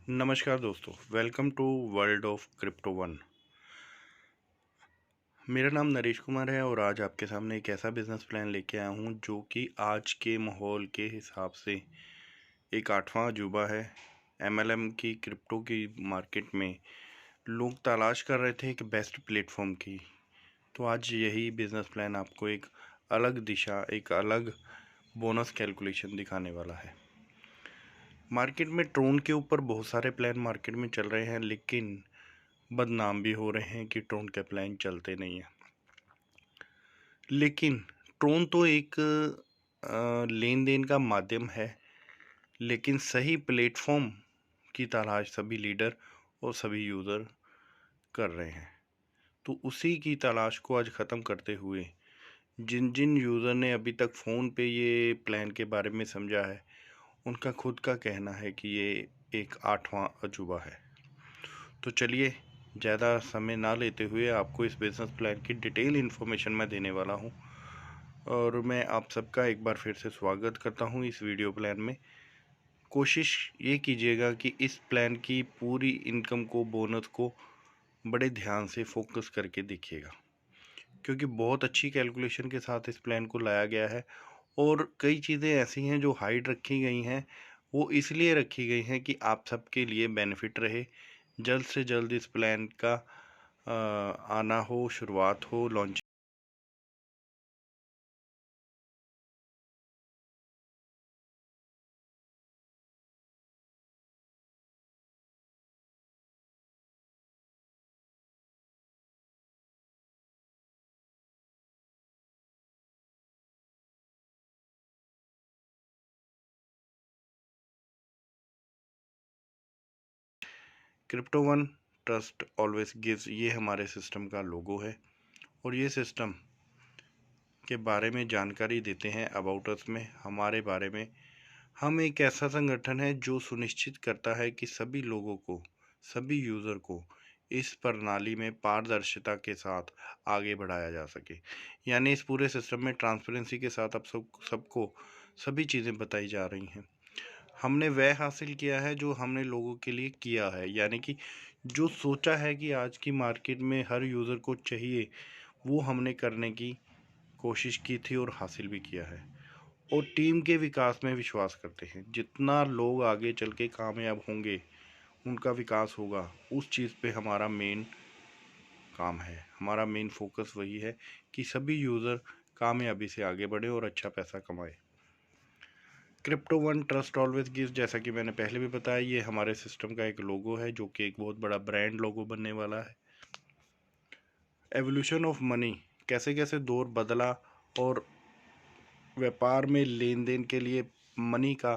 नमस्कार दोस्तों, welcome to world of crypto one. मेरा नाम नरेश कुमार है और आज आपके सामने एक ऐसा बिजनेस प्लान लेके आया हूँ जो कि आज के माहौल के हिसाब से एक आठवां अजूबा है। एमएलएम की क्रिप्टो की मार्केट में लोग तलाश कर रहे थे एक बेस्ट प्लेटफॉर्म की, तो आज यही बिजनेस प्लान आपको एक अलग दिशा, एक अलग बोनस कैलकुलेशन दिखाने वाला है। मार्केट में ट्रोन के ऊपर बहुत सारे प्लान मार्केट में चल रहे हैं, लेकिन बदनाम भी हो रहे हैं कि ट्रोन के प्लान चलते नहीं हैं। लेकिन ट्रोन तो एक लेन देन का माध्यम है, लेकिन सही प्लेटफॉर्म की तलाश सभी लीडर और सभी यूज़र कर रहे हैं। तो उसी की तलाश को आज ख़त्म करते हुए जिन जिन यूज़र ने अभी तक फ़ोन पे ये प्लान के बारे में समझा है, उनका खुद का कहना है कि ये एक आठवां अजूबा है। तो चलिए, ज़्यादा समय ना लेते हुए आपको इस बिज़नेस प्लान की डिटेल इन्फॉर्मेशन मैं देने वाला हूँ और मैं आप सबका एक बार फिर से स्वागत करता हूँ इस वीडियो प्लान में। कोशिश ये कीजिएगा कि इस प्लान की पूरी इनकम को, बोनस को बड़े ध्यान से फोकस करके देखिएगा, क्योंकि बहुत अच्छी कैलकुलेशन के साथ इस प्लान को लाया गया है और कई चीज़ें ऐसी हैं जो हाइड रखी गई हैं। वो इसलिए रखी गई हैं कि आप सबके लिए बेनिफिट रहे, जल्द से जल्द इस प्लान का आना हो, शुरुआत हो, launch. Crypto one trust always gives, ये हमारे सिस्टम का लोगो है और ये सिस्टम के बारे में जानकारी देते हैं अबाउट अस में, हमारे बारे में। हम एक ऐसा संगठन है जो सुनिश्चित करता है कि सभी लोगों को, सभी यूज़र को इस प्रणाली में पारदर्शिता के साथ आगे बढ़ाया जा सके। यानी इस पूरे सिस्टम में ट्रांसपेरेंसी के साथ अब सबको सभी चीज़ें बताई जा रही हैं। हमने वह हासिल किया है जो हमने लोगों के लिए किया है, यानी कि जो सोचा है कि आज की मार्केट में हर यूज़र को चाहिए, वो हमने करने की कोशिश की थी और हासिल भी किया है। और टीम के विकास में विश्वास करते हैं। जितना लोग आगे चल के कामयाब होंगे, उनका विकास होगा, उस चीज़ पे हमारा मेन काम है, हमारा मेन फोकस वही है कि सभी यूज़र कामयाबी से आगे बढ़े और अच्छा पैसा कमाए। Crypto one trust always gives, जैसा कि मैंने पहले भी बताया, ये हमारे सिस्टम का एक लोगो है जो कि एक बहुत बड़ा ब्रांड लोगो बनने वाला है। एवोल्यूशन ऑफ मनी, कैसे कैसे दौर बदला और व्यापार में लेन देन के लिए मनी का,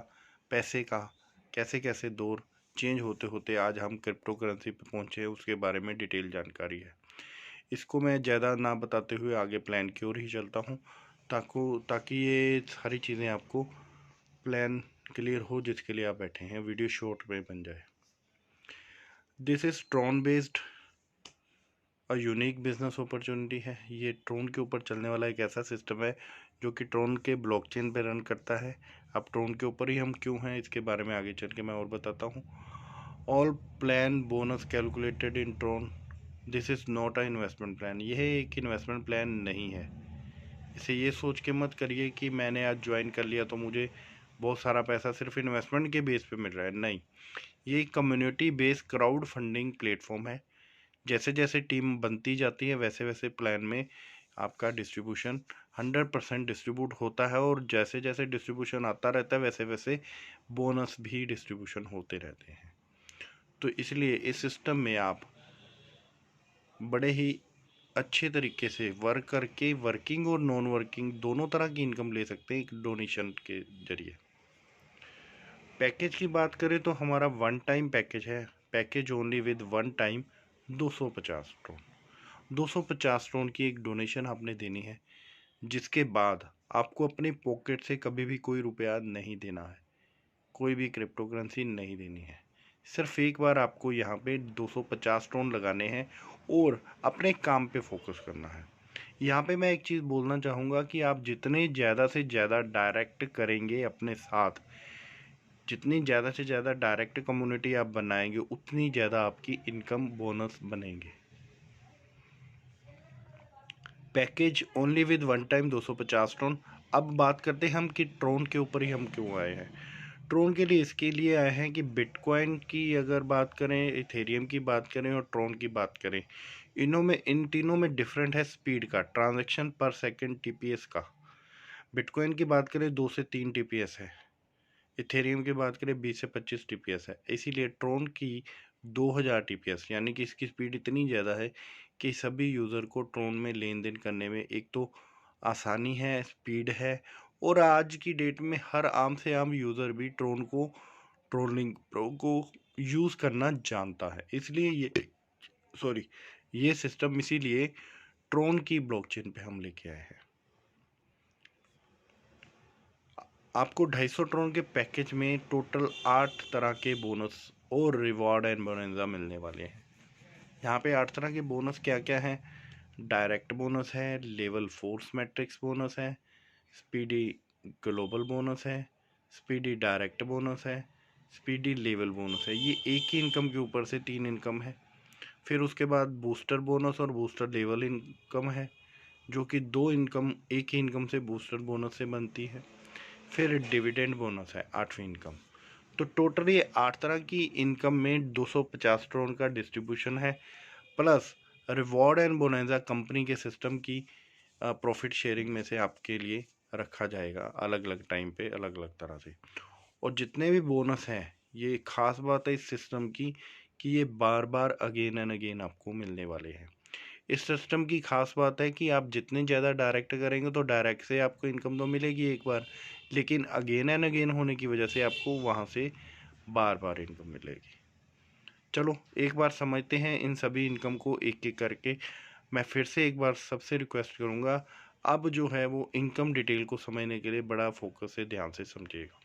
पैसे का कैसे कैसे दौर चेंज होते होते आज हम क्रिप्टो करेंसी पे पहुँचे हैं, उसके बारे में डिटेल जानकारी है। इसको मैं ज़्यादा ना बताते हुए आगे प्लान की ओर ही चलता हूँ, ताकि ये सारी चीज़ें आपको प्लान क्लियर हो जिसके लिए आप बैठे हैं, वीडियो शॉर्ट में बन जाए। This is Tron based a unique business opportunity है। ये ट्रोन के ऊपर चलने वाला एक ऐसा सिस्टम है जो कि ट्रोन के ब्लॉकचेन पे रन करता है। अब ट्रोन के ऊपर ही हम क्यों हैं, इसके बारे में आगे चल के मैं और बताता हूँ। All plan bonus calculated in Tron, this is not a investment plan. यह एक इन्वेस्टमेंट प्लान नहीं है। इसे ये सोच के मत करिए कि मैंने आज ज्वाइन कर लिया तो मुझे बहुत सारा पैसा सिर्फ इन्वेस्टमेंट के बेस पे मिल रहा है। नहीं, ये एक community based crowd funding platform है। जैसे जैसे टीम बनती जाती है, वैसे वैसे प्लान में आपका डिस्ट्रीब्यूशन 100% डिस्ट्रीब्यूट होता है और जैसे जैसे डिस्ट्रीब्यूशन आता रहता है, वैसे वैसे बोनस भी डिस्ट्रीब्यूशन होते रहते हैं। तो इसलिए इस सिस्टम में आप बड़े ही अच्छे तरीके से वर्क करके वर्किंग और नॉन वर्किंग दोनों तरह की इनकम ले सकते हैं एक डोनेशन के जरिए। पैकेज की बात करें तो हमारा वन टाइम पैकेज है, package only with one time 250 Tron. 250 Tron की एक डोनेशन आपने देनी है, जिसके बाद आपको अपनी पॉकेट से कभी भी कोई रुपया नहीं देना है, कोई भी क्रिप्टो करेंसी नहीं देनी है। सिर्फ एक बार आपको यहाँ पे 250 टोन लगाने हैं और अपने काम पे फोकस करना है। यहाँ पे मैं एक चीज़ बोलना चाहूँगा कि आप जितने ज़्यादा से ज़्यादा डायरेक्ट करेंगे अपने साथ, जितनी ज़्यादा से ज़्यादा डायरेक्ट कम्युनिटी आप बनाएंगे उतनी ज़्यादा आपकी इनकम बोनस बनेंगे। Package only with one time 250 Tron. अब बात करते हैं हम कि ट्रोन के ऊपर ही हम क्यों आए हैं। ट्रोन के लिए इसके लिए आए हैं कि बिटकॉइन की अगर बात करें, इथेरियम की बात करें और ट्रोन की बात करें, इन तीनों में डिफरेंट है स्पीड का, ट्रांजैक्शन पर सेकंड टीपीएस का। बिटकॉइन की बात करें 2 से 3 टीपीएस है, इथेरियम की बात करें 20 से 25 टीपीएस है, इसीलिए ट्रोन की 2000 टीपीएस, यानी कि इसकी स्पीड इतनी ज़्यादा है कि सभी यूज़र को ट्रोन में लेन देन करने में एक तो आसानी है, स्पीड है, और आज की डेट में हर आम से आम यूज़र भी ट्रोलिंग प्रो को यूज़ करना जानता है। इसलिए ये सिस्टम इसीलिए ट्रोन की ब्लॉकचेन पे हम लेके आए हैं। आपको 250 ट्रोन के पैकेज में टोटल 8 तरह के बोनस और रिवॉर्ड एंड बोनंजा मिलने वाले हैं। यहाँ पे 8 तरह के बोनस क्या क्या हैं? डायरेक्ट बोनस है, लेवल फोर्स मैट्रिक्स बोनस है, स्पीडी ग्लोबल बोनस है, स्पीडी डायरेक्ट बोनस है, स्पीडी लेवल बोनस है। ये एक ही इनकम के ऊपर से 3 इनकम है। फिर उसके बाद बूस्टर बोनस और बूस्टर लेवल इनकम है, जो कि 2 इनकम एक ही इनकम से बूस्टर बोनस से बनती है। फिर डिविडेंड बोनस है 8वीं इनकम। तो टोटली 8 तरह की इनकम में 250 ट्रोन का डिस्ट्रीब्यूशन है, प्लस रिवॉर्ड एंड बोनैजा कंपनी के सिस्टम की प्रॉफिट शेयरिंग में से आपके लिए रखा जाएगा अलग अलग टाइम पे अलग अलग तरह से। और जितने भी बोनस हैं, ये खास बात है इस सिस्टम की कि ये बार बार अगेन एंड अगेन आपको मिलने वाले हैं। इस सिस्टम की खास बात है कि आप जितने ज़्यादा डायरेक्ट करेंगे तो डायरेक्ट से आपको इनकम तो मिलेगी एक बार, लेकिन अगेन एंड अगेन होने की वजह से आपको वहाँ से बार बार इनकम मिलेगी। चलो एक बार समझते हैं इन सभी इनकम को एक एक करके। मैं फिर से एक बार सबसे रिक्वेस्ट करूँगा, अब जो है वो इनकम डिटेल को समझने के लिए बड़ा फोकस से ध्यान से समझिएगा।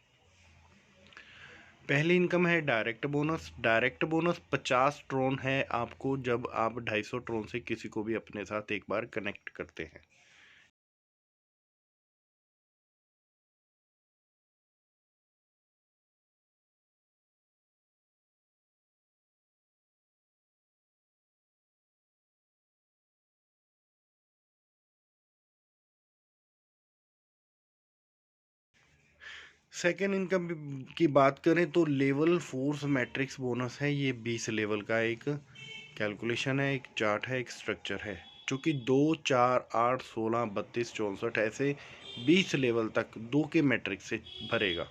पहली इनकम है direct bonus. Direct bonus 50 Tron है आपको जब आप 250 ट्रोन से किसी को भी अपने साथ एक बार कनेक्ट करते हैं। सेकेंड इनकम की बात करें तो लेवल फोर्स मैट्रिक्स बोनस है। ये 20 लेवल का एक कैलकुलेशन है, एक चार्ट है, एक स्ट्रक्चर है, जो कि 2, 4, 8, 16, 32, 64 ऐसे 20 लेवल तक 2 के मैट्रिक्स से भरेगा।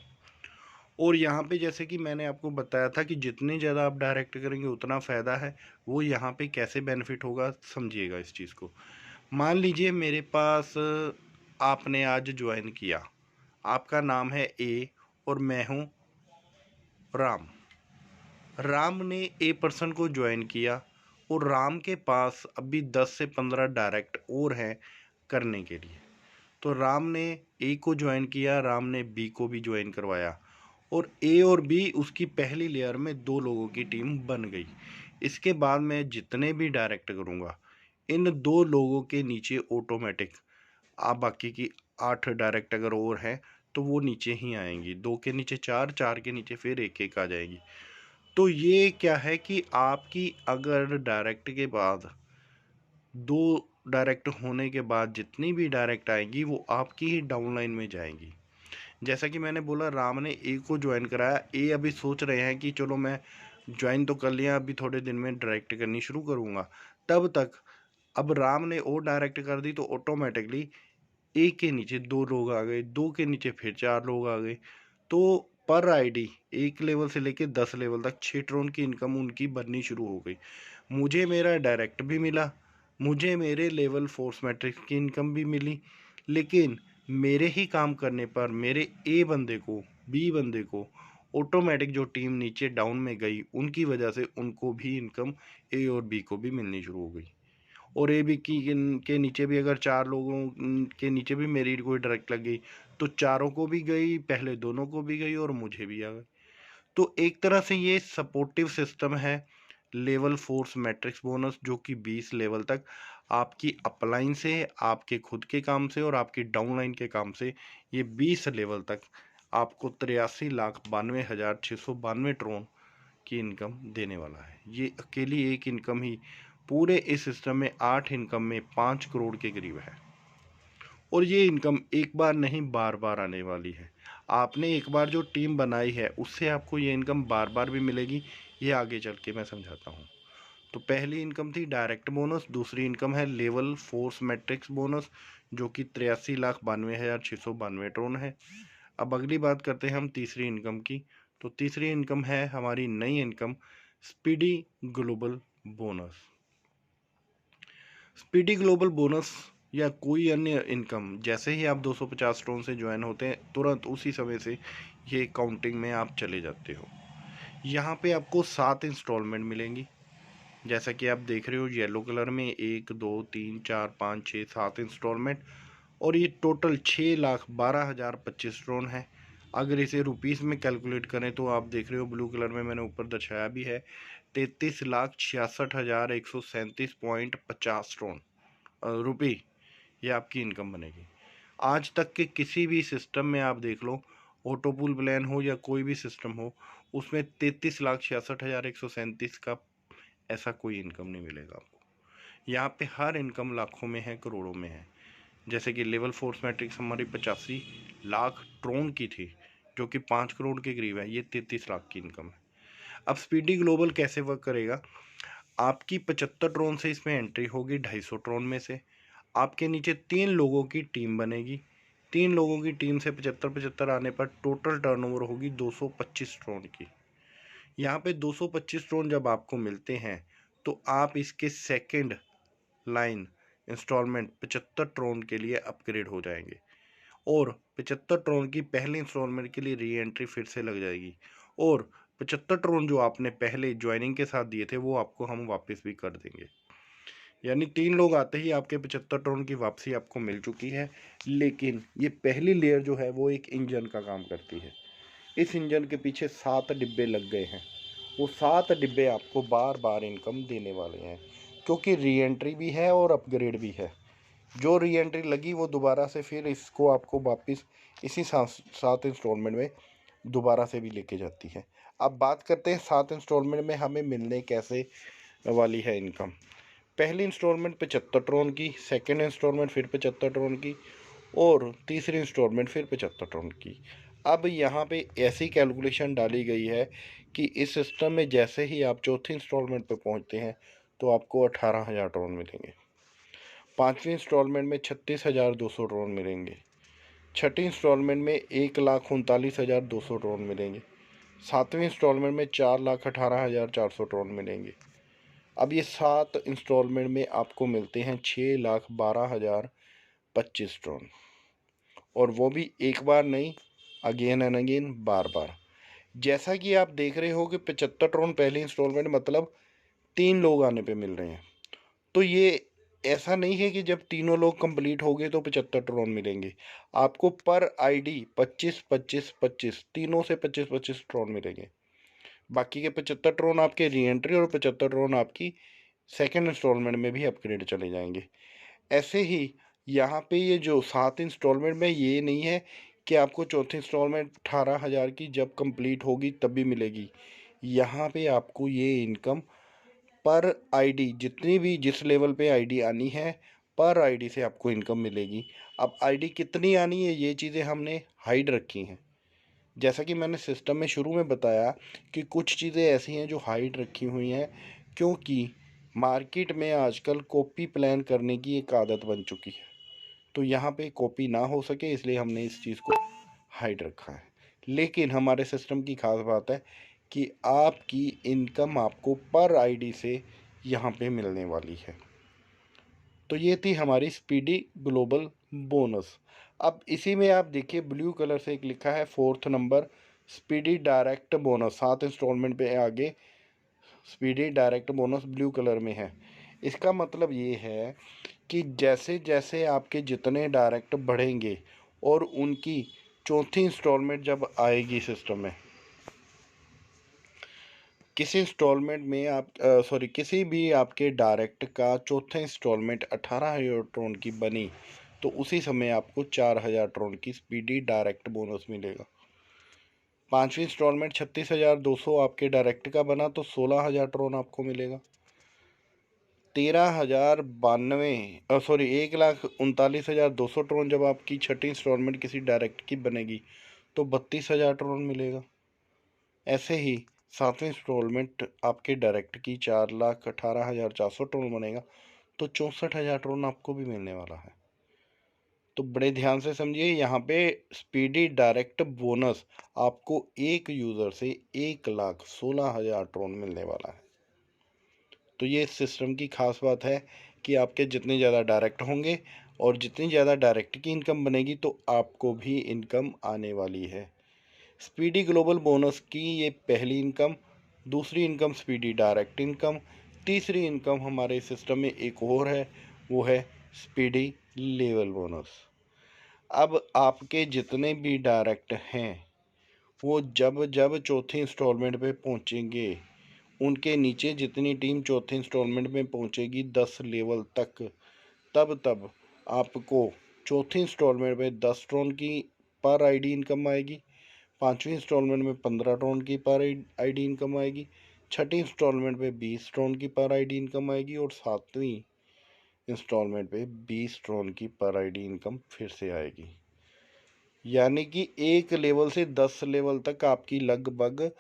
और यहाँ पे जैसे कि मैंने आपको बताया था कि जितने ज़्यादा आप डायरेक्ट करेंगे उतना फ़ायदा है। वो यहाँ पे कैसे बेनिफिट होगा समझिएगा इस चीज़ को। मान लीजिए मेरे पास आपने आज ज्वाइन किया, आपका नाम है ए और मैं हूँ राम। राम ने ए पर्सन को ज्वाइन किया और राम के पास अभी 10 से 15 डायरेक्ट और हैं करने के लिए। तो राम ने ए को ज्वाइन किया, राम ने बी को भी ज्वाइन करवाया और ए और बी उसकी पहली लेयर में 2 लोगों की टीम बन गई। इसके बाद मैं जितने भी डायरेक्ट करूँगा इन 2 लोगों के नीचे ऑटोमेटिक आप बाकी की 8 डायरेक्ट अगर और हैं तो वो नीचे ही आएंगी। 2 के नीचे 4, 4 के नीचे फिर एक एक आ जाएगी। तो ये क्या है कि आपकी अगर डायरेक्ट के बाद 2 डायरेक्ट होने के बाद जितनी भी डायरेक्ट आएंगी वो आपकी ही डाउनलाइन में जाएंगी। जैसा कि मैंने बोला राम ने ए को ज्वाइन कराया, ए अभी सोच रहे हैं कि चलो मैं ज्वाइन तो कर लिया, अभी थोड़े दिन में डायरेक्ट करनी शुरू करूँगा। तब तक अब राम ने और डायरेक्ट कर दी तो ऑटोमेटिकली एक के नीचे 2 लोग आ गए, 2 के नीचे फिर 4 लोग आ गए। तो पर आईडी 1 लेवल से लेके 10 लेवल तक 6 ट्रोन की इनकम उनकी बननी शुरू हो गई। मुझे मेरा डायरेक्ट भी मिला, मुझे मेरे लेवल फोर्स मैट्रिक्स की इनकम भी मिली, लेकिन मेरे ही काम करने पर मेरे ए बंदे को, बी बंदे को ऑटोमेटिक जो टीम नीचे डाउन में गई उनकी वजह से उनको भी इनकम ए और बी को भी मिलनी शुरू हो गई। और ए बी की के नीचे भी अगर 4 लोगों के नीचे भी मेरी कोई डायरेक्ट लग गई तो चारों को भी गई, पहले दोनों को भी गई और मुझे भी आ गई। तो एक तरह से ये सपोर्टिव सिस्टम है लेवल फोर्स मैट्रिक्स बोनस, जो कि 20 लेवल तक आपकी अपलाइन से, आपके खुद के काम से और आपकी डाउनलाइन के काम से ये 20 लेवल तक आपको 83,92,692 ट्रोन की इनकम देने वाला है। ये अकेली एक इनकम ही पूरे इस सिस्टम में 8 इनकम में 5 करोड़ के करीब है। और ये इनकम एक बार नहीं बार बार आने वाली है। आपने एक बार जो टीम बनाई है उससे आपको ये इनकम बार बार भी मिलेगी, ये आगे चल के मैं समझाता हूँ। तो पहली इनकम थी डायरेक्ट बोनस, दूसरी इनकम है लेवल फोर्स मैट्रिक्स बोनस जो कि 83,92,692 ट्रोन है। अब अगली बात करते हैं हम तीसरी इनकम की। तो तीसरी इनकम है हमारी नई income speedy global bonus. Speedy global bonus या कोई अन्य इनकम, जैसे ही आप 250 ट्रोन से ज्वाइन होते हैं तुरंत उसी समय से ये काउंटिंग में आप चले जाते हो। यहाँ पे आपको 7 इंस्टॉलमेंट मिलेंगी, जैसा कि आप देख रहे हो येलो कलर में 1 2 3 4 5 6 7 इंस्टॉलमेंट, और ये टोटल 6,12,025 ट्रोन है। अगर इसे रुपीस में कैलकुलेट करें तो आप देख रहे हो ब्लू कलर में मैंने ऊपर दर्शाया भी है 33,66,137.50 ट्रोन रुपये, ये आपकी इनकम बनेगी। आज तक के किसी भी सिस्टम में आप देख लो, ऑटोपूल प्लान हो या कोई भी सिस्टम हो, उसमें 33,66,137 का ऐसा कोई इनकम नहीं मिलेगा आपको। यहाँ पे हर इनकम लाखों में है, करोड़ों में है। जैसे कि लेवल फोर्स मैट्रिक्स हमारी 85 लाख ट्रोन की थी जो कि 5 करोड़ के करीब है, ये 33 लाख की इनकम है। अब स्पीडी ग्लोबल कैसे वर्क करेगा, आपकी 75 ट्रोन से इसमें एंट्री होगी 250 ट्रोन में से। आपके नीचे 3 लोगों की टीम बनेगी, 3 लोगों की टीम से 75-75 आने पर टोटल टर्नओवर होगी 225 ट्रोन की। यहाँ पे 225 ट्रोन जब आपको मिलते हैं तो आप इसके सेकंड लाइन इंस्टॉलमेंट 75 ट्रोन के लिए अपग्रेड हो जाएंगे, और 75 ट्रोन की पहले इंस्टॉलमेंट के लिए री एंट्री फिर से लग जाएगी, और 75 ट्रोन जो आपने पहले ज्वाइनिंग के साथ दिए थे वो आपको हम वापस भी कर देंगे। यानी 3 लोग आते ही आपके 75 टन की वापसी आपको मिल चुकी है। लेकिन ये पहली लेयर जो है वो एक इंजन का काम करती है। इस इंजन के पीछे 7 डिब्बे लग गए हैं, वो 7 डिब्बे आपको बार बार इनकम देने वाले हैं, क्योंकि री एंट्री भी है और अपग्रेड भी है। जो री एंट्री लगी वो दोबारा से फिर इसको आपको वापस इसी 7 इंस्टॉलमेंट में दोबारा से भी लेके जाती है। अब बात करते हैं 7 इंस्टॉलमेंट में हमें मिलने कैसे वाली है इनकम। पहली इंस्टॉलमेंट 75 ट्रोन की, सेकंड इंस्टॉलमेंट फिर 75 ट्रोन की, और तीसरी इंस्टॉलमेंट फिर 75 ट्रोन की। अब यहाँ पे ऐसी कैलकुलेशन डाली गई है कि इस सिस्टम में जैसे ही आप चौथी इंस्टॉलमेंट पे पहुँचते हैं तो आपको 18,000 ट्रोन मिलेंगे, पाँचवीं इंस्टॉलमेंट में 36,200 ट्रोन मिलेंगे, छठी इंस्टॉलमेंट में 1,39,200 ट्रोन मिलेंगे, सातवीं इंस्टॉलमेंट में 4,18,400 ट्रोन मिलेंगे। अब ये 7 इंस्टॉलमेंट में आपको मिलते हैं 6,12,025 ट्रोन, और वो भी एक बार नहीं, अगेन एंड अगेन, बार बार। जैसा कि आप देख रहे हो कि 75 ट्रोन पहली इंस्टॉलमेंट मतलब 3 लोग आने पे मिल रहे हैं। तो ये ऐसा नहीं है कि जब तीनों लोग कंप्लीट हो गए तो 75 ट्रोन मिलेंगे। आपको पर आईडी 25-25-25 तीनों से 25-25 ट्रोन मिलेंगे। बाकी के 75 ट्रोन आपके री एंट्री और 75 ट्रोन आपकी सेकेंड इंस्टॉलमेंट में भी अपग्रेड चले जाएंगे। ऐसे ही यहाँ पे ये जो 7 इंस्टॉलमेंट में ये नहीं है कि आपको चौथी इंस्टॉलमेंट 18,000 की जब कंप्लीट होगी तभी मिलेगी। यहाँ पे आपको ये इनकम पर आईडी, जितनी भी जिस लेवल पे आईडी आनी है पर आईडी से आपको इनकम मिलेगी। अब आईडी कितनी आनी है ये चीज़ें हमने हाइड रखी हैं। जैसा कि मैंने सिस्टम में शुरू में बताया कि कुछ चीज़ें ऐसी हैं जो हाइड रखी हुई हैं, क्योंकि मार्केट में आजकल कॉपी प्लान करने की एक आदत बन चुकी है। तो यहाँ पे कॉपी ना हो सके इसलिए हमने इस चीज़ को हाइड रखा है। लेकिन हमारे सिस्टम की खास बात है कि आपकी इनकम आपको पर आईडी से यहाँ पे मिलने वाली है। तो ये थी हमारी स्पीडी ग्लोबल बोनस। अब इसी में आप देखिए ब्लू कलर से एक लिखा है 4th number speedy direct bonus, 7 instalment पे आगे speedy direct bonus blue colour में है। इसका मतलब ये है कि जैसे जैसे आपके जितने डायरेक्ट बढ़ेंगे और उनकी चौथी इंस्टॉलमेंट जब आएगी सिस्टम में, किसी इंस्टॉलमेंट में आप किसी भी आपके डायरेक्ट का चौथा इंस्टॉलमेंट 18,000 ट्रोन की बनी तो उसी समय आपको 4,000 ट्रोन की स्पीडी डायरेक्ट बोनस मिलेगा। 5वीं इंस्टॉलमेंट 36,200 आपके डायरेक्ट का बना तो 16,000 ट्रोन आपको मिलेगा। 1,39,200 ट्रोन जब आपकी छठी इंस्टॉलमेंट किसी डायरेक्ट की बनेगी तो 32,000 ट्रोन मिलेगा। ऐसे ही 7वीं इंस्टॉलमेंट आपके डायरेक्ट की 4,18,400 ट्रोन बनेगा तो 64,000 ट्रोन आपको भी मिलने वाला है। तो बड़े ध्यान से समझिए, यहाँ पे स्पीडी डायरेक्ट बोनस आपको एक यूज़र से 1,16,000 ट्रोन मिलने वाला है। तो ये इस सिस्टम की खास बात है कि आपके जितने ज़्यादा डायरेक्ट होंगे और जितनी ज़्यादा डायरेक्ट की इनकम बनेगी तो आपको भी इनकम आने वाली है। स्पीडी ग्लोबल बोनस की ये पहली इनकम। दूसरी इनकम स्पीडी डायरेक्ट इनकम। तीसरी इनकम हमारे सिस्टम में एक और है, वो है स्पीडी लेवल बोनस। अब आपके जितने भी डायरेक्ट हैं वो जब जब चौथी इंस्टॉलमेंट पे पहुंचेंगे, उनके नीचे जितनी टीम चौथी इंस्टॉलमेंट में पहुंचेगी 10 लेवल तक, तब तब आपको चौथी इंस्टॉलमेंट में 10 ट्रोन की पर आईडी इनकम आएगी, 5वीं इंस्टॉलमेंट में 15 ट्रोन की पर आईडी इनकम आएगी, छठी इंस्टॉलमेंट में 20 ट्रोन की पर आईडी इनकम आएगी और 7वीं इंस्टॉलमेंट पे 20 ट्रोन की पर आईडी इनकम फिर से आएगी। यानी कि एक लेवल से 10 लेवल तक आपकी लगभग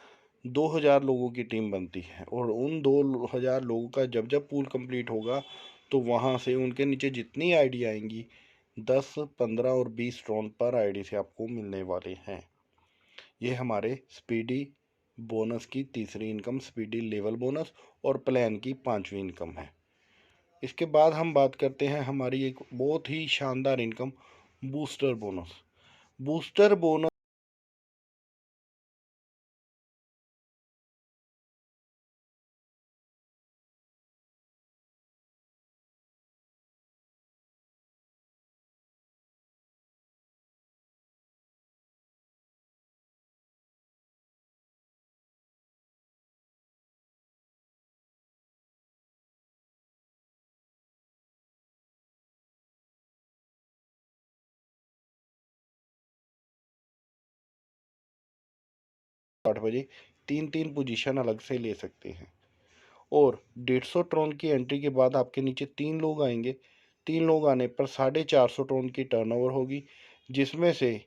2,000 लोगों की टीम बनती है और उन 2,000 लोगों का जब जब पूल कंप्लीट होगा तो वहाँ से उनके नीचे जितनी आईडी आएंगी 10, 15 और 20 ट्रोन पर आईडी से आपको मिलने वाले हैं। ये हमारे स्पीडी बोनस की तीसरी इनकम, स्पीडी लेवल बोनस और प्लान की 5वीं इनकम है। इसके बाद हम बात करते हैं हमारी एक बहुत ही शानदार income, booster bonus. Booster bonus आठ बजे 3-3 पोजीशन अलग से ले सकते हैं और 150 ट्रोन की एंट्री के बाद आपके नीचे 3 लोग आएंगे। 3 लोग आने पर 450 ट्रोन की टर्नओवर होगी, जिसमें से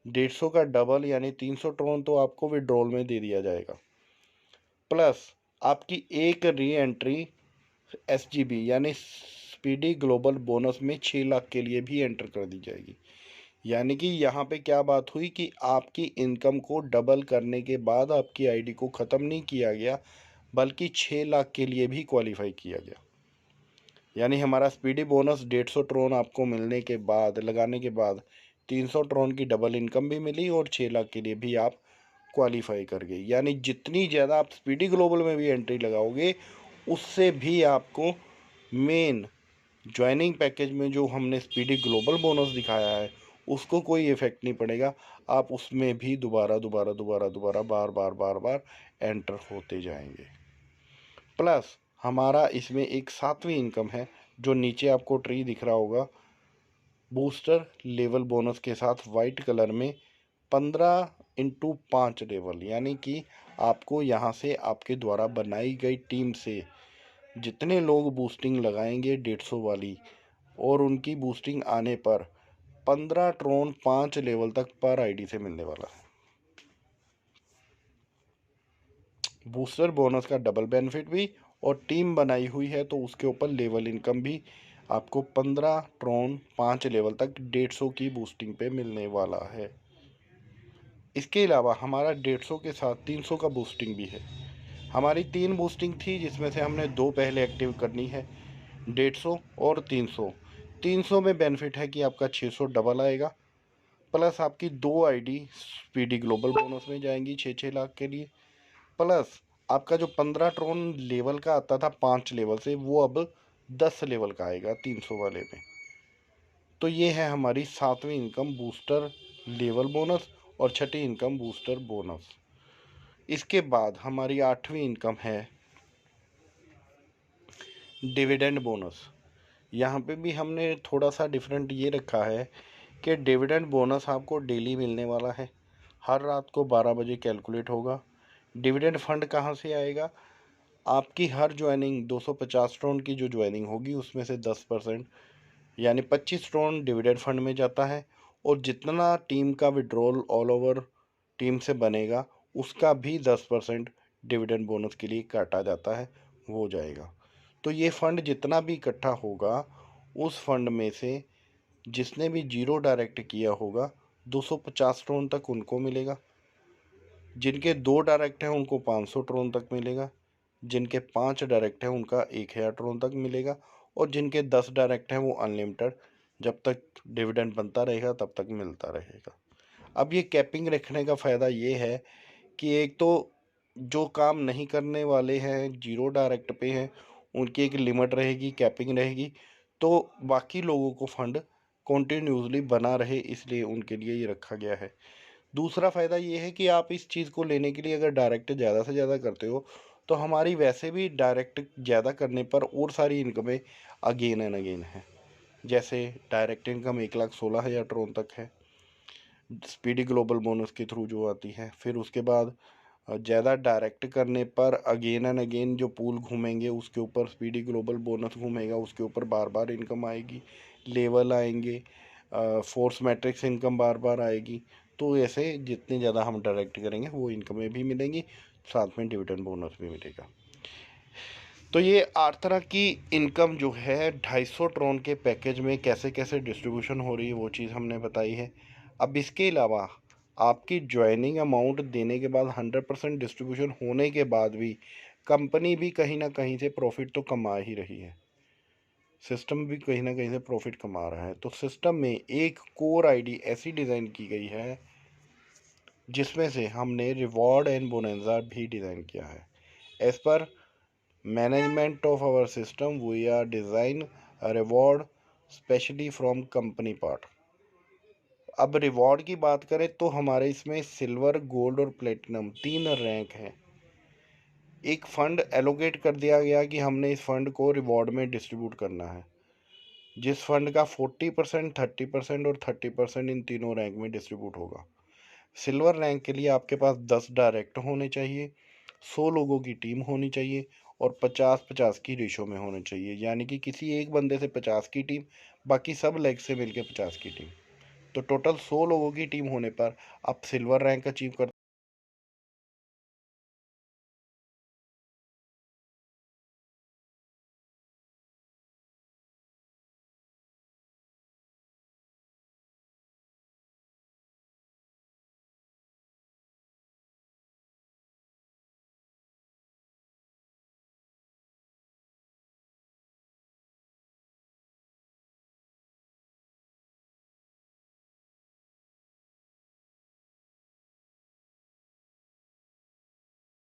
150 का डबल यानी 300 ट्रोन तो आपको विड्रॉल में दे दिया जाएगा, प्लस आपकी एक री एंट्री SGB यानी स्पीडी ग्लोबल बोनस में 6 लाख के लिए भी एंटर कर दी जाएगी। यानी कि यहाँ पे क्या बात हुई कि आपकी इनकम को डबल करने के बाद आपकी आईडी को ख़त्म नहीं किया गया, बल्कि 6 लाख के लिए भी क्वालिफाई किया गया। यानी हमारा स्पीडी बोनस 150 ट्रोन आपको मिलने के बाद, लगाने के बाद 300 ट्रोन की डबल इनकम भी मिली और 6 लाख के लिए भी आप क्वालिफाई कर गए। यानी जितनी ज़्यादा आप स्पीडी ग्लोबल में भी एंट्री लगाओगे उससे भी आपको मेन ज्वाइनिंग पैकेज में जो हमने स्पीडी ग्लोबल बोनस दिखाया है उसको कोई इफ़ेक्ट नहीं पड़ेगा। आप उसमें भी दोबारा दोबारा दोबारा दोबारा बार बार बार बार एंटर होते जाएंगे। प्लस हमारा इसमें एक 7वीं इनकम है जो नीचे आपको ट्री दिख रहा होगा, बूस्टर लेवल बोनस के साथ वाइट कलर में 15x5 लेवल। यानी कि आपको यहाँ से आपके द्वारा बनाई गई टीम से जितने लोग बूस्टिंग लगाएंगे 150 वाली और उनकी बूस्टिंग आने पर 15 ट्रोन 5 लेवल तक पर आईडी से मिलने वाला है। बूस्टर बोनस का डबल बेनिफिट भी और टीम बनाई हुई है तो उसके ऊपर लेवल इनकम भी आपको 15 ट्रोन 5 लेवल तक 150 की बूस्टिंग पे मिलने वाला है। इसके अलावा हमारा 150 के साथ 300 का बूस्टिंग भी है। हमारी 3 बूस्टिंग थी जिसमें से हमने 2 पहले एक्टिव करनी है, 150 और 300। 300 में बेनिफिट है कि आपका 600 डबल आएगा, प्लस आपकी 2 आईडी स्पीडी ग्लोबल बोनस में जाएंगी 6-6 लाख के लिए, प्लस आपका जो 15 ट्रोन लेवल का आता था 5 लेवल से वो अब 10 लेवल का आएगा 300 वाले में। तो ये है हमारी 7वीं इनकम, बूस्टर लेवल बोनस और छठी इनकम बूस्टर बोनस। इसके बाद हमारी 8वीं इनकम है डिविडेंड बोनस। यहाँ पे भी हमने थोड़ा सा डिफरेंट ये रखा है कि डिविडेंड बोनस आपको डेली मिलने वाला है। हर रात को 12 बजे कैलकुलेट होगा। डिविडेंड फंड कहाँ से आएगा? आपकी हर ज्वाइनिंग 250 ट्रोन की जो ज्वाइनिंग होगी उसमें से 10% यानी 25 ट्रोन डिविडेंड फंड में जाता है, और जितना टीम का विड्रॉल ऑल ओवर टीम से बनेगा उसका भी 10% डिविडेंड बोनस के लिए काटा जाता है, वो जाएगा। तो ये फंड जितना भी इकट्ठा होगा उस फंड में से जिसने भी जीरो डायरेक्ट किया होगा 250 ट्रोन तक उनको मिलेगा, जिनके 2 डायरेक्ट हैं उनको 500 ट्रोन तक मिलेगा, जिनके 5 डायरेक्ट हैं उनका 1000 ट्रोन तक मिलेगा, और जिनके 10 डायरेक्ट हैं वो अनलिमिटेड जब तक डिविडेंड बनता रहेगा तब तक मिलता रहेगा। अब ये कैपिंग रखने का फ़ायदा ये है कि एक तो जो काम नहीं करने वाले हैं, जीरो डायरेक्ट पे हैं, उनकी एक लिमिट रहेगी, कैपिंग रहेगी, तो बाकी लोगों को फंड कॉन्टिन्यूसली बना रहे, इसलिए उनके लिए ये रखा गया है। दूसरा फ़ायदा ये है कि आप इस चीज़ को लेने के लिए अगर डायरेक्ट ज़्यादा से ज़्यादा करते हो तो हमारी वैसे भी डायरेक्ट ज़्यादा करने पर और सारी इनकमें अगेन एंड अगेन हैं। जैसे डायरेक्ट इनकम 1,16,000 ट्रोन तक है, स्पीडी ग्लोबल बोनस के थ्रू जो आती है। फिर उसके बाद ज़्यादा डायरेक्ट करने पर अगेन एंड अगेन जो पूल घूमेंगे उसके ऊपर स्पीडी ग्लोबल बोनस घूमेगा, उसके ऊपर बार बार इनकम आएगी, लेवल आएंगे, फोर्स मैट्रिक्स इनकम बार बार आएगी। तो ऐसे जितने ज़्यादा हम डायरेक्ट करेंगे वो इनकमें भी मिलेंगी, साथ में डिविडेंड बोनस भी मिलेगा। तो ये 8 तरह की इनकम जो है 250 ट्रोन के पैकेज में कैसे कैसे डिस्ट्रीब्यूशन हो रही है वो चीज़ हमने बताई है। अब इसके अलावा आपकी ज्वाइनिंग अमाउंट देने के बाद 100% डिस्ट्रीब्यूशन होने के बाद भी कंपनी भी कहीं ना कहीं से प्रॉफिट तो कमा ही रही है, सिस्टम भी कहीं ना कहीं से प्रॉफिट कमा रहा है। तो सिस्टम में एक कोर आईडी ऐसी डिज़ाइन की गई है जिसमें से हमने रिवॉर्ड एंड बोनंजा भी डिज़ाइन किया है। As per management of our system we are design reward specially from company part. अब रिवॉर्ड की बात करें तो हमारे इसमें सिल्वर, गोल्ड और प्लेटिनम 3 रैंक हैं। एक फंड एलोकेट कर दिया गया कि हमने इस फंड को रिवॉर्ड में डिस्ट्रीब्यूट करना है, जिस फंड का 40%, 30% और 30% इन तीनों रैंक में डिस्ट्रीब्यूट होगा। सिल्वर रैंक के लिए आपके पास 10 डायरेक्ट होने चाहिए, 100 लोगों की टीम होनी चाहिए और 50-50 की रेशो में होने चाहिए, यानी कि किसी एक बंदे से 50 की टीम, बाकी सब लेग से मिलकर 50 की टीम। तो टोटल 100 लोगों की टीम होने पर आप सिल्वर रैंक अचीव कर।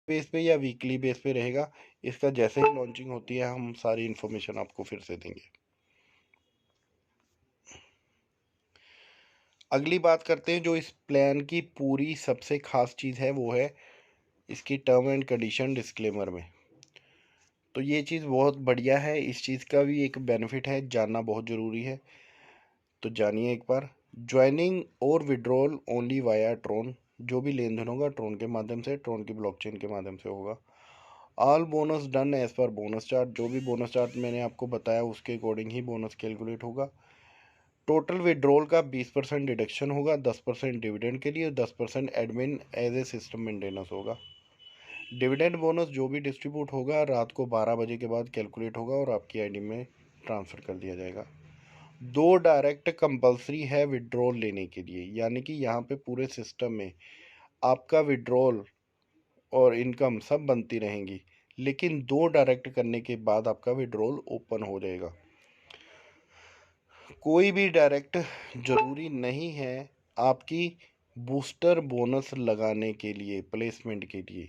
बेस पे या वीकली बेस पे रहेगा, इसका जैसे ही लॉन्चिंग होती है हम सारी इन्फॉर्मेशन आपको फिर से देंगे। अगली बात करते हैं, जो इस प्लान की पूरी सबसे खास चीज़ है वो है इसकी टर्म एंड कंडीशन डिस्क्लेमर में। तो ये चीज़ बहुत बढ़िया है, इस चीज़ का भी एक बेनिफिट है, जानना बहुत ज़रूरी है। तो जानिए एक बार। ज्वाइनिंग और विड्रॉल ओनली वाया ट्रोन, जो भी लेन देन होगा ट्रोन के माध्यम से, ट्रोन की ब्लॉकचेन के माध्यम से होगा। All bonus done as per bonus chart, जो भी बोनस चार्ट मैंने आपको बताया उसके अकॉर्डिंग ही बोनस कैलकुलेट होगा। टोटल विड्रॉल का 20% डिडक्शन होगा, 10% डिविडेंड के लिए और 10% admin as a system maintenance होगा। डिविडेंड बोनस जो भी डिस्ट्रीब्यूट होगा रात को 12 बजे के बाद कैलकुलेट होगा और आपकी आईडी में ट्रांसफ़र कर दिया जाएगा। 2 डायरेक्ट कंपलसरी है विड्रॉल लेने के लिए, यानी कि यहाँ पे पूरे सिस्टम में आपका विड्रॉल और इनकम सब बनती रहेंगी, लेकिन 2 डायरेक्ट करने के बाद आपका विड्रॉल ओपन हो जाएगा। कोई भी डायरेक्ट ज़रूरी नहीं है आपकी बूस्टर बोनस लगाने के लिए, प्लेसमेंट के लिए।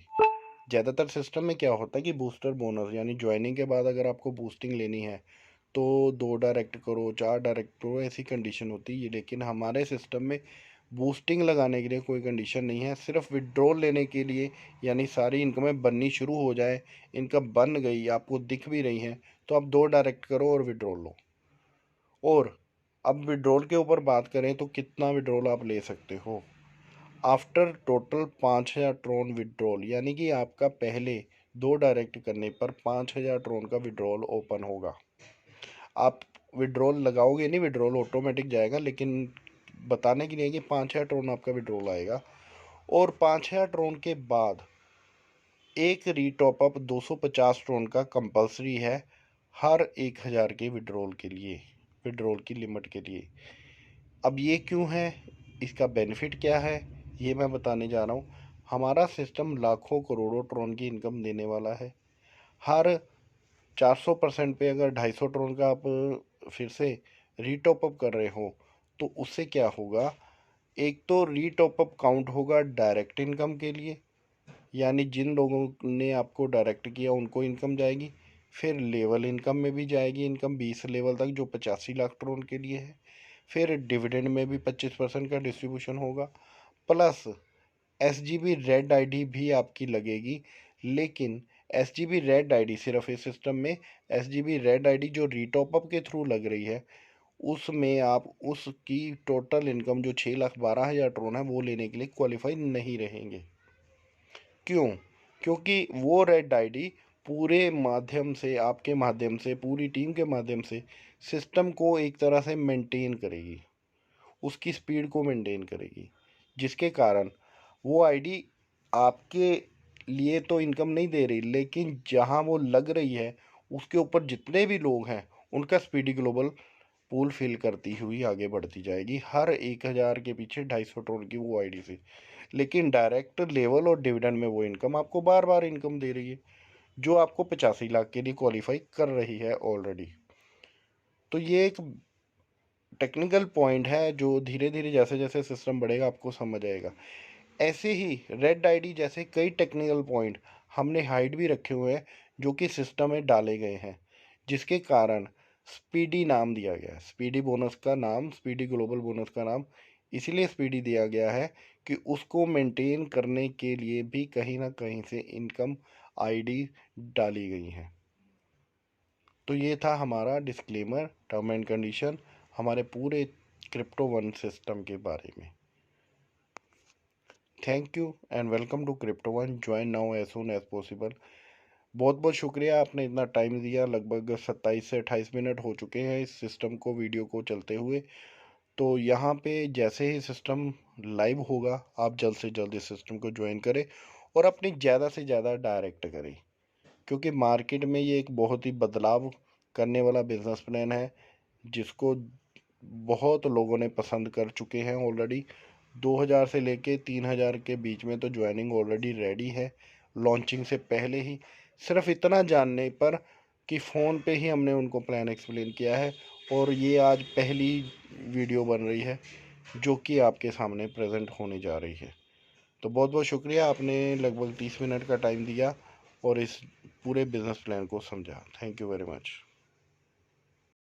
ज़्यादातर सिस्टम में क्या होता है कि बूस्टर बोनस यानी ज्वाइनिंग के बाद अगर आपको बूस्टिंग लेनी है तो 2 डायरेक्ट करो, 4 डायरेक्ट करो, ऐसी कंडीशन होती है। लेकिन हमारे सिस्टम में बूस्टिंग लगाने के लिए कोई कंडीशन नहीं है, सिर्फ विड्रॉल लेने के लिए, यानी सारी इनकमें बननी शुरू हो जाए, इनकम बन गई आपको दिख भी रही हैं तो आप 2 डायरेक्ट करो और विड्रॉल लो। और अब विड्रॉल के ऊपर बात करें तो कितना विड्रॉल आप ले सकते हो। आफ्टर टोटल 5,000 ट्रोन विड्रॉल, यानी कि आपका पहले 2 डायरेक्ट करने पर 5,000 ट्रोन का विड्रॉल ओपन होगा। आप विड्रॉल लगाओगे नहीं, विड्रॉल ऑटोमेटिक जाएगा, लेकिन बताने के लिए कि 5,000 ट्रोन आपका विड्रॉल आएगा। और 5,000 ट्रोन के बाद एक रीटॉपअप 250 ट्रोन का कंपलसरी है हर 1,000 के विड्रॉल के लिए, विड्रॉल की लिमिट के लिए। अब ये क्यों है, इसका बेनिफिट क्या है, ये मैं बताने जा रहा हूँ। हमारा सिस्टम लाखों करोड़ों ट्रोन की इनकम देने वाला है। हर 400% पे अगर 250 ट्रोन का आप फिर से रीटॉपअप कर रहे हो तो उससे क्या होगा, एक तो रीटॉपअप काउंट होगा डायरेक्ट इनकम के लिए, यानी जिन लोगों ने आपको डायरेक्ट किया उनको इनकम जाएगी। फिर लेवल इनकम में भी जाएगी इनकम 20 लेवल तक, जो 85 लाख ट्रोन के लिए है। फिर डिविडेंड में भी 25% का डिस्ट्रीब्यूशन होगा। प्लस SGB रेड आईडी भी आपकी लगेगी, लेकिन SGB रेड आईडी सिर्फ इस सिस्टम में, SGB रेड आईडी जो रीटॉपअप के थ्रू लग रही है उसमें आप उसकी टोटल इनकम जो 6,12,000 ट्रोन है वो लेने के लिए क्वालिफाई नहीं रहेंगे। क्यों? क्योंकि वो रेड आईडी पूरे माध्यम से, आपके माध्यम से, पूरी टीम के माध्यम से सिस्टम को एक तरह से मेंटेन करेगी, उसकी स्पीड को मेंटेन करेगी, जिसके कारण वो आईडी आपके लिए तो इनकम नहीं दे रही, लेकिन जहां वो लग रही है उसके ऊपर जितने भी लोग हैं उनका स्पीडी ग्लोबल पूल फिल करती हुई आगे बढ़ती जाएगी हर 1,000 के पीछे 250 टोन की वो आईडी से। लेकिन डायरेक्ट लेवल और डिविडेंड में वो इनकम आपको बार बार इनकम दे रही है, जो आपको 85 लाख के लिए क्वालिफाई कर रही है ऑलरेडी। तो ये एक टेक्निकल पॉइंट है जो धीरे धीरे जैसे जैसे सिस्टम बढ़ेगा आपको समझ आएगा। ऐसे ही रेड आईडी जैसे कई टेक्निकल पॉइंट हमने हाइड भी रखे हुए हैं जो कि सिस्टम में डाले गए हैं, जिसके कारण स्पीडी नाम दिया गया है। स्पीडी बोनस का नाम, स्पीडी ग्लोबल बोनस का नाम इसीलिए स्पीडी दिया गया है कि उसको मेंटेन करने के लिए भी कहीं ना कहीं से इनकम आईडी डाली गई हैं। तो ये था हमारा डिस्क्लेमर, टर्म एंड कंडीशन हमारे पूरे क्रिप्टो वन सिस्टम के बारे में। Thank you and welcome to crypto one, join now as soon as possible. बहुत बहुत शुक्रिया आपने इतना टाइम दिया, लगभग 27 से 28 मिनट हो चुके हैं इस सिस्टम को, वीडियो को चलते हुए। तो यहाँ पे जैसे ही सिस्टम लाइव होगा आप जल्द से जल्द इस सिस्टम को ज्वाइन करें और अपनी ज़्यादा से ज़्यादा डायरेक्ट करें, क्योंकि मार्केट में ये एक बहुत ही बदलाव करने वाला बिजनेस प्लान है जिसको बहुत लोगों ने पसंद कर चुके हैं ऑलरेडी। 2,000 से लेके 3,000 के बीच में तो ज्वाइनिंग ऑलरेडी रेडी है लॉन्चिंग से पहले ही, सिर्फ इतना जानने पर कि फ़ोन पे ही हमने उनको प्लान एक्सप्लेन किया है। और ये आज पहली वीडियो बन रही है जो कि आपके सामने प्रेजेंट होने जा रही है। तो बहुत बहुत शुक्रिया, आपने लगभग 30 मिनट का टाइम दिया और इस पूरे बिजनेस प्लान को समझा। Thank you very much.